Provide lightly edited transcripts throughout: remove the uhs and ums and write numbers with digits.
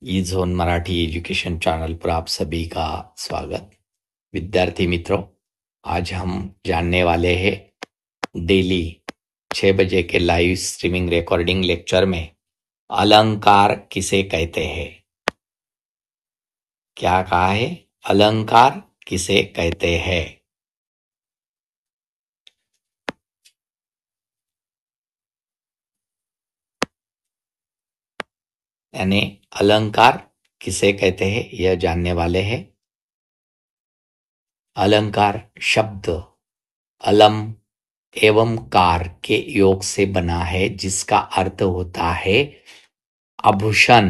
ई zone Marathi education channel पर आप सभी का स्वागत। विद्यार्थी मित्रों, आज हम जानने वाले हैं डेली 6 बजे के लाइव स्ट्रीमिंग रिकॉर्डिंग लेक्चर में अलंकार किसे कहते हैं। क्या कहा है? अलंकार किसे कहते हैं। यानी अलंकार किसे कहते हैं यह जानने वाले हैं। अलंकार शब्द अलम एवं कार के योग से बना है, जिसका अर्थ होता है आभूषण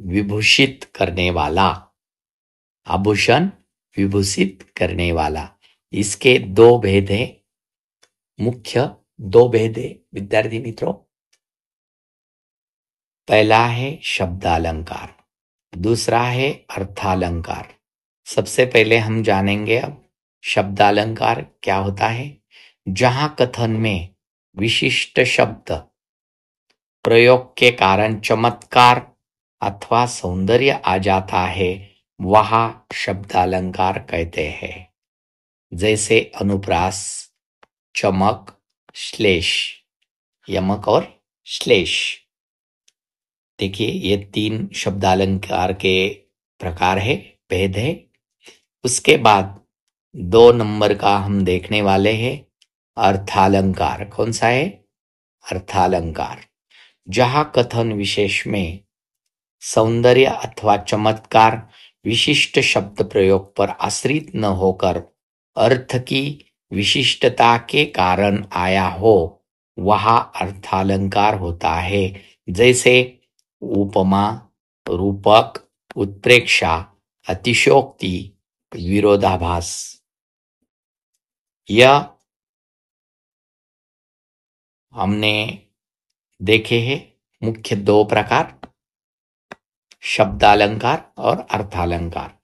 विभूषित करने वाला। आभूषण विभूषित करने वाला। इसके दो भेद है, मुख्य दो भेद है विद्यार्थी मित्रों। पहला है शब्दालंकार, दूसरा है अर्थालंकार। सबसे पहले हम जानेंगे अब शब्दालंकार क्या होता है। जहां कथन में विशिष्ट शब्द प्रयोग के कारण चमत्कार अथवा सौंदर्य आ जाता है, वहां शब्दालंकार कहते हैं। जैसे अनुप्रास, चमक, श्लेष, यमक और श्लेष। देखिए, ये 3 शब्दालंकार के प्रकार है, भेद है। उसके बाद 2 नंबर का हम देखने वाले हैं अर्थालंकार। कौन सा है? अर्थालंकार। जहां कथन विशेष में सौंदर्य अथवा चमत्कार विशिष्ट शब्द प्रयोग पर आश्रित न होकर अर्थ की विशिष्टता के कारण आया हो, वह अर्थालंकार होता है। जैसे उपमा, रूपक, उत्प्रेक्षा, अतिशयोक्ति, विरोधाभास। यह हमने देखे हैं मुख्य 2 प्रकार, शब्दालंकार और अर्थालंकार।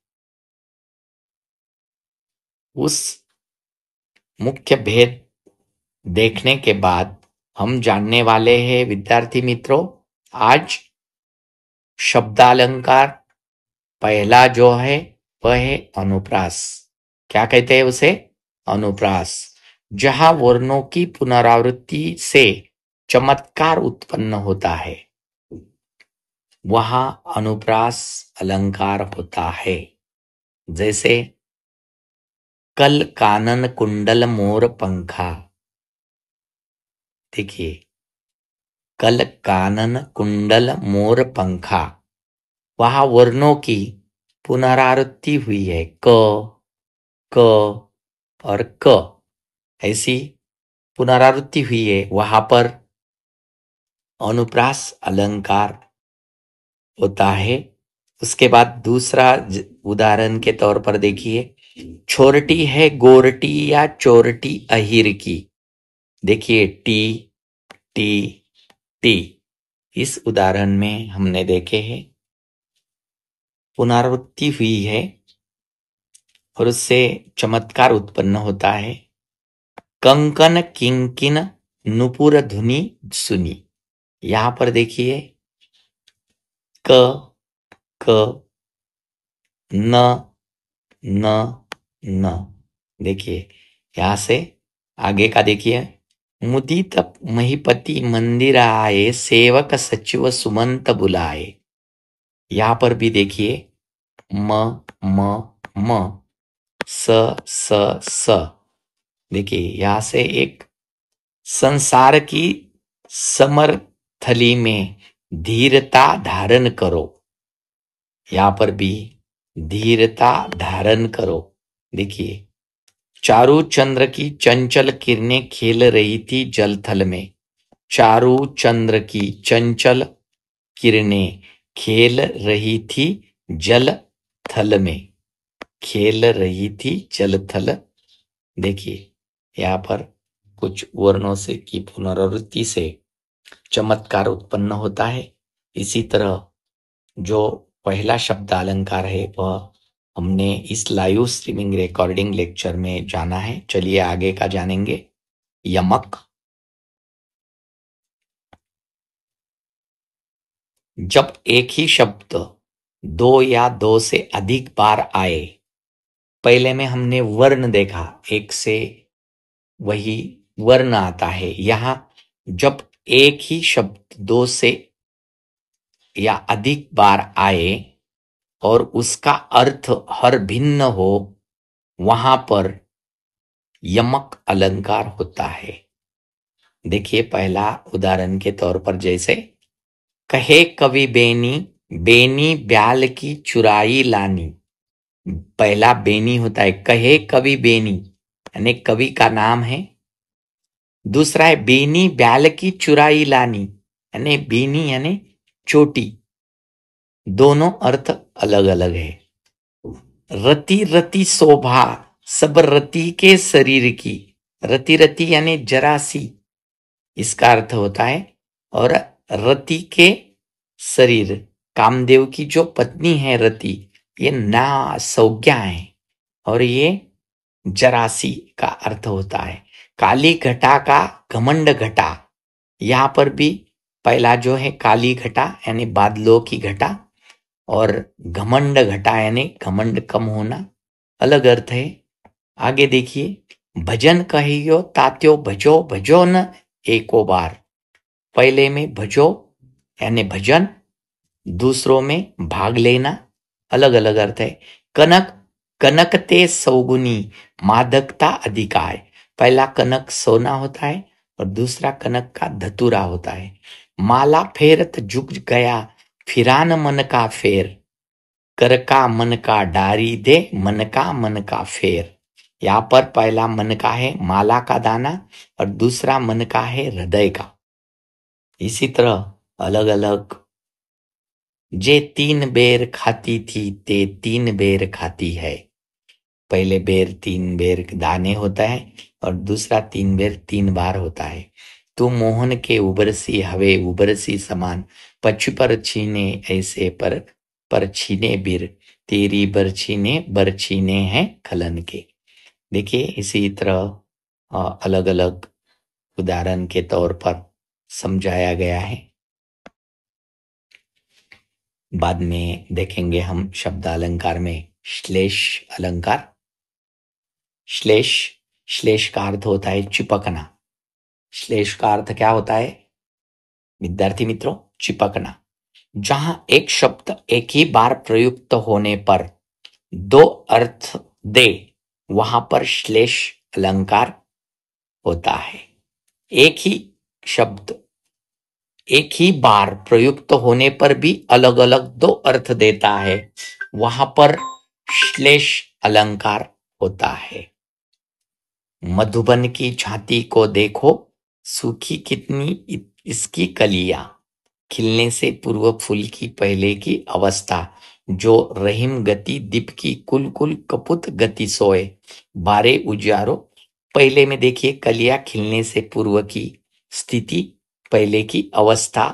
उस मुख्य भेद देखने के बाद हम जानने वाले हैं विद्यार्थी मित्रों, आज शब्दालंकार पहला जो है वह है अनुप्रास। क्या कहते हैं उसे? अनुप्रास। जहां वर्णों की पुनरावृत्ति से चमत्कार उत्पन्न होता है, वहां अनुप्रास अलंकार होता है। जैसे कल कानन कुंडल मोर पंखा। देखिए, कल कानन कुंडल मोर पंखा, वहां वर्णों की पुनरावृत्ति हुई है। क, क और क, ऐसी पुनरावृत्ति हुई है, वहां पर अनुप्रास अलंकार होता है। उसके बाद दूसरा उदाहरण के तौर पर देखिए, छोरटी है गोरटी या चोरटी अहिर की। देखिए, टी टी टी, इस उदाहरण में हमने देखे हैं पुनरावृत्ति हुई है और उससे चमत्कार उत्पन्न होता है। कंकन किंकिन नुपुर धुनि सुनी। यहां पर देखिए, क क, न न न। देखिए, यहां से आगे का देखिए, मुदित महीपति मंदिर आए, सेवक सचिव सुमंत बुलाए। यहां पर भी देखिए, म म म, स स स। देखिए, यहां से एक संसार की समरथली में धीरता धारण करो। यहां पर भी धीरता धारण करो। देखिए, चारू चंद्र की चंचल किरणें खेल रही थी जलथल में। चारू चंद्र की चंचल किरणें खेल रही थी जल थल में। खेल रही थी जल थल। देखिए, यहाँ पर कुछ वर्णों से की पुनरावृत्ति से चमत्कार उत्पन्न होता है। इसी तरह जो पहला शब्द अलंकार है वह हमने इस लाइव स्ट्रीमिंग रिकॉर्डिंग लेक्चर में जाना है। चलिए आगे का जानेंगे। यमक। जब एक ही शब्द दो या दो से अधिक बार आए, पहले में हमने वर्ण देखा, एक से वही वर्ण आता है। यहां जब एक ही शब्द दो से या अधिक बार आए और उसका अर्थ हर भिन्न हो, वहां पर यमक अलंकार होता है। देखिए पहला उदाहरण के तौर पर, जैसे कहे कवि बेनी, बेनी ब्याल की चुराई लानी। पहला बेनी होता है, कहे कवि बेनी यानी कवि का नाम है। दूसरा है बेनी ब्याल की चुराई लानी, यानी बेनी यानी चोटी। दोनों अर्थ अलग अलग है। रति रति शोभा, सब रति के शरीर की। रति रति यानी जरा सी, इसका अर्थ होता है। और रति के शरीर, कामदेव की जो पत्नी है रति, ये ना संज्ञा है और ये जरासी का अर्थ होता है। काली घटा का घमंड घटा, यहां पर भी पहला जो है काली घटा यानी बादलों की घटा, और घमंड घटा यानी घमंड कम होना, अलग अर्थ है। आगे देखिए, भजन कहियो तात्यो भजो, भजो न एको बार। पहले में भजो यानी भजन, दूसरों में भाग लेना, अलग अलग अर्थ है। कनक, कनक ते सौगुनी, मादकता अधिकाय। पहला कनक सोना होता है और दूसरा कनक का धतूरा होता है। माला फेरत झुक गया, फिरान मन का फेर। कर का मन का डारी दे, मन का फेर। यहाँ पर पहला मन का है माला का दाना और दूसरा मन का है हृदय का। इसी तरह अलग अलग, जे तीन बेर खाती थी ते तीन बेर खाती है। पहले बेर तीन बेर दाने होता है और दूसरा तीन बेर तीन बार होता है। तू मोहन के उबरसी हवे उबरसी समान, पछ पर छीने ऐसे पर छीने बिर, तेरी बरछी ने बरछीने हैं खलन के। देखिए इसी तरह अलग अलग उदाहरण के तौर पर समझाया गया है। बाद में देखेंगे हम शब्द अलंकार में श्लेष अलंकार। श्लेष, श्लेष का अर्थ होता है चिपकना। श्लेष का अर्थ क्या होता है विद्यार्थी मित्रों? चिपकना। जहां एक शब्द एक ही बार प्रयुक्त होने पर दो अर्थ दे, वहां पर श्लेष अलंकार होता है। एक ही शब्द एक ही बार प्रयुक्त होने पर भी अलग अलग दो अर्थ देता है, वहां पर श्लेष अलंकार होता है। मधुबन की झांति को देखो, सूखी कितनी इसकी कलियां। खिलने से पूर्व फूल की पहले की अवस्था, जो रहीम गति दीप की कुल कुल कपुत गति सोए। बारे उजारो, पहले में देखिए कलियां खिलने से पूर्व की स्थिति, पहले की अवस्था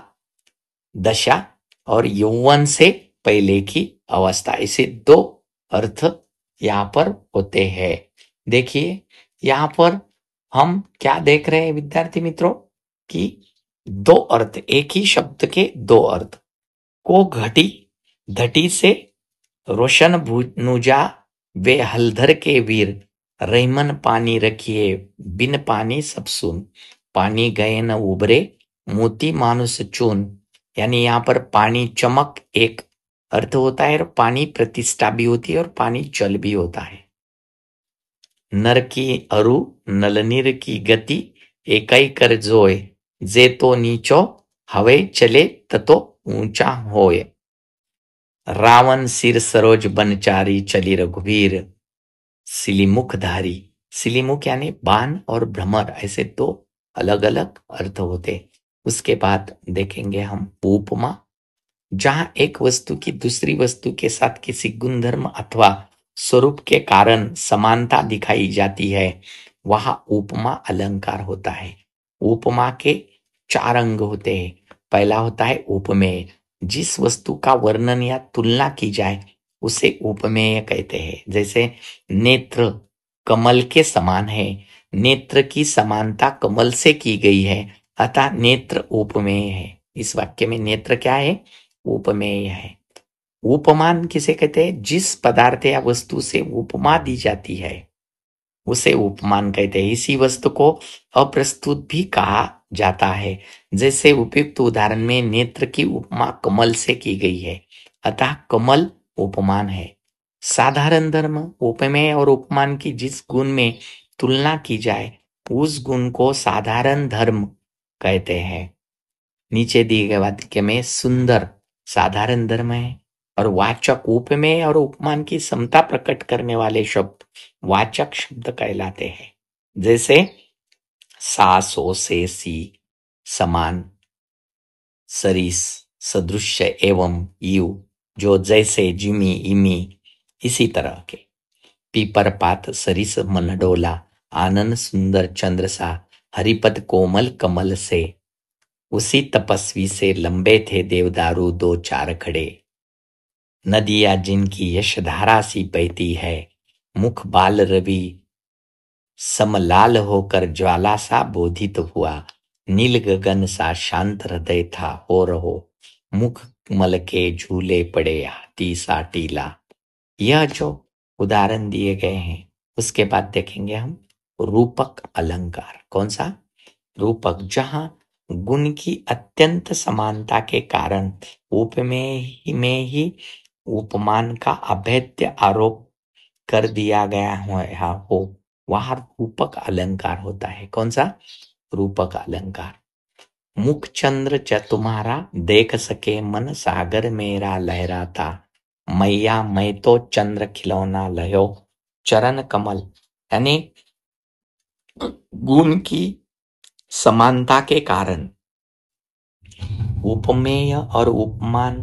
दशा, और यौवन से पहले की अवस्था। ऐसे दो अर्थ यहाँ पर होते हैं। देखिए यहाँ पर हम क्या देख रहे हैं विद्यार्थी मित्रों कि दो अर्थ, एक ही शब्द के दो अर्थ। को घटी, घटी से रोशन भुनुजा वे हलधर के वीर, रहीमन पानी रखिए बिन पानी सब सुन। पानी गए न उबरे, मोती मानुष चून। यानी यहाँ पर पानी चमक एक अर्थ होता है और पानी प्रतिष्ठा भी होती है और पानी जल भी होता है। नर की अरु नलनीर की गति, एकाई कर जोय। जे तो नीचो हवे चले ततो ऊंचा होए। रावण सिर सरोज बनचारी, चली रघुवीर सिलीमुखधारी। सिलीमुख यानी बाण और भ्रमर, ऐसे दो अलग अलग अर्थ होते। उसके बाद देखेंगे हम उपमा। जहां एक वस्तु की दूसरी वस्तु के साथ किसी गुणधर्म अथवा स्वरूप के कारण समानता दिखाई जाती है, वहां उपमा अलंकार होता है। उपमा के चार अंग होते हैं। पहला होता है उपमेय, जिस वस्तु का वर्णन या तुलना की जाए उसे उपमेय कहते हैं। जैसे नेत्र कमल के समान है, नेत्र की समानता कमल से की गई है, अतः नेत्र उपमेय है। इस वाक्य में नेत्र क्या है? उपमेय है। उपमान किसे कहते हैं? जिस पदार्थ या वस्तु से उपमा दी जाती है उसे उपमान कहते हैं। इसी वस्तु को अप्रस्तुत भी कहा जाता है। जैसे उपयुक्त उदाहरण में नेत्र की उपमा कमल से की गई है, अतः कमल उपमान है। साधारण धर्म उपमेय और उपमान की जिस गुण में तुलना की जाए उस गुण को साधारण धर्म कहते हैं। नीचे दिए गए वाक्य में सुंदर साधारण धर्म है और वाचक उपमेय और उपमान की समता प्रकट करने वाले शब्द वाचक शब्द कहलाते हैं। जैसे सा, सो, से, सी, समान, सरिस, सदृश्य, एवं, यू, जो, जैसे, जिमी, इमी, इसी तरह के। पीपर, पात, सरिस, मनडोला, आनंद, सुंदर, चंद्र सा, हरिपद, कोमल, कमल से। उसी तपस्वी से लंबे थे देवदारू दो चार खड़े। नदियां जिनकी यशधारा सी बहती है, मुख बाल रवि समलाल होकर ज्वाला सा बोधित हुआ। नील गगन सा शांत हृदय था हो रहो, मुख मल के झूले पड़े हाथी सा टीला। यह जो उदाहरण दिए गए हैं उसके बाद देखेंगे हम रूपक अलंकार। कौन सा? रूपक, जहां गुण की अत्यंत समानता के कारण उपमेय में ही उपमान का अभेद्य आरोप कर दिया गया हो वहां रूपक अलंकार होता है। कौन सा? रूपक अलंकार। मुख चंद्र च तुम्हारा देख सके मन सागर मेरा लहराता। मैया मैं तो चंद्र खिलौना लयो चरण कमल। यानी गुण की समानता के कारण उपमेय और उपमान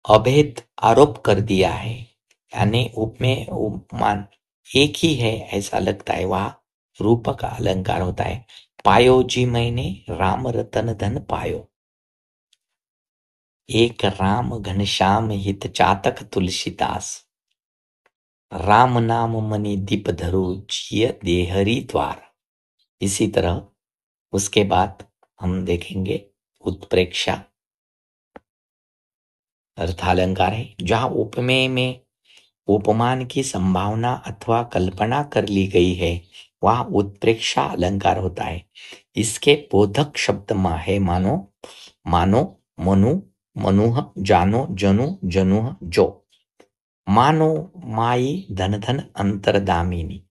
अभेद आरोप कर दिया है। यानी उपमेय उपमान एक ही है ऐसा लगता है, वहां रूपक अलंकार होता है। पायो जी मैंने राम रतन धन पायो, एक राम घनश्याम हित चातक तुलसीदास। राम नाम मणि दीप धरो जिय देहरी द्वार। इसी तरह उसके बाद हम देखेंगे उत्प्रेक्षा अर्थालंकार है, जहां उपमेय में उपमान की संभावना अथवा कल्पना कर ली गई है वहां उत्प्रेक्षा अलंकार होता है। इसके बोधक शब्द है मानो, मानो, मनु, मनुह, जानो, जनु, जनुह, जो। मानो माई धन धन अंतरदामिनी,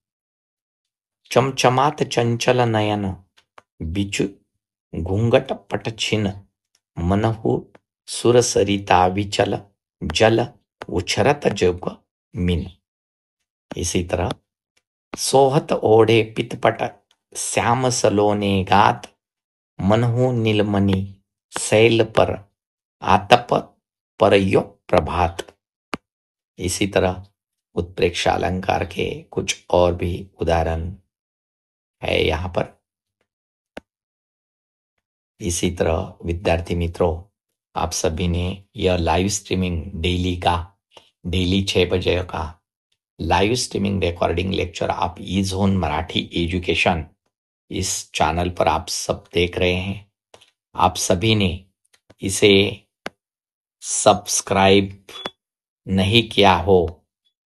चमचमात चंचल नयन, बिचु घूंघट पट छिन, मनहु सुर सरिता विचल, जल उछरत जुग मिन। इसी तरह सोहत ओढ़े पितपट श्याम सलोने गात, मनहु नीलमणि शैल पर आतप परयो प्रभात। इसी तरह उत्प्रेक्षा अलंकार के कुछ और भी उदाहरण है यहाँ पर। इसी तरह विद्यार्थी मित्रों, आप सभी ने यह लाइव स्ट्रीमिंग डेली 6 बजे का लाइव स्ट्रीमिंग रिकॉर्डिंग लेक्चर आप ईज़ोन मराठी एजुकेशन इस चैनल पर आप सब देख रहे हैं। आप सभी ने इसे सब्सक्राइब नहीं किया हो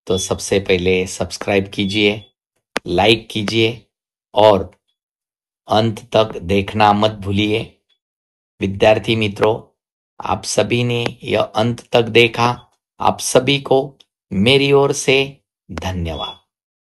तो सबसे पहले सब्सक्राइब कीजिए, लाइक कीजिए और अंत तक देखना मत भूलिए। विद्यार्थी मित्रों, आप सभी ने यह अंत तक देखा, आप सभी को मेरी ओर से धन्यवाद।